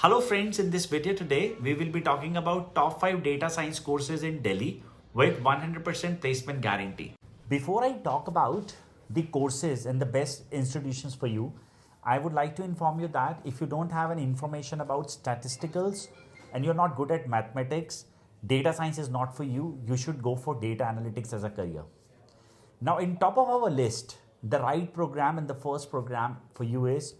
Hello friends, in this video today, we will be talking about top 5 data science courses in Delhi with 100% placement guarantee. Before I talk about the courses and the best institutions for you, I would like to inform you that if you don't have any information about statisticals and you're not good at mathematics, data science is not for you. You should go for data analytics as a career. Now, in top of our list, the right program and the first program for you is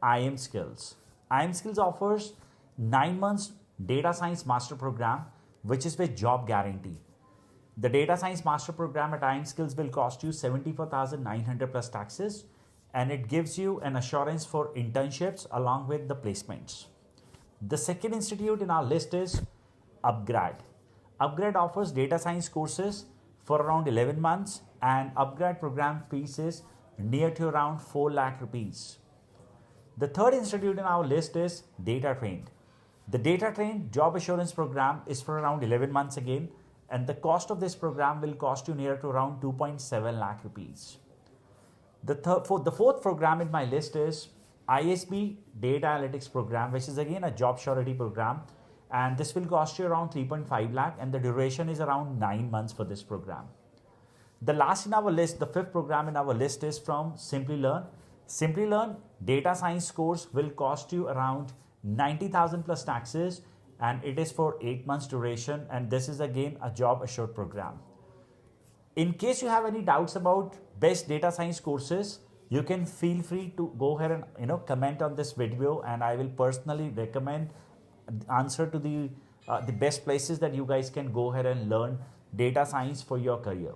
IM Skills. IM Skills offers 9 months data science master program, which is with job guarantee. The data science master program at IM Skills will cost you 74,900 plus taxes, and it gives you an assurance for internships along with the placements. The second institute in our list is UpGrad. UpGrad offers data science courses for around 11 months, and UpGrad program fees is near to around 4 lakh rupees. The third institute in our list is Data Trained. The Data Trained job assurance program is for around 11 months again, and the cost of this program will cost you near to around 2.7 lakh rupees. The fourth program in my list is ISB Data Analytics program, which is again a job surety program, and this will cost you around 3.5 lakh, and the duration is around 9 months for this program. The last in our list, the fifth program in our list, is from SimpliLearn. SimpliLearn data science course will cost you around 90,000 plus taxes, and it is for 8 months duration, and this is again a job assured program. In case you have any doubts about best data science courses, you can feel free to go ahead and comment on this video, and I will personally recommend answer to the best places that you guys can go ahead and learn data science for your career.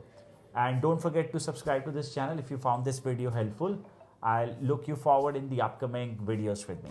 And don't forget to subscribe to this channel if you found this video helpful. I'll look you forward in the upcoming videos with me.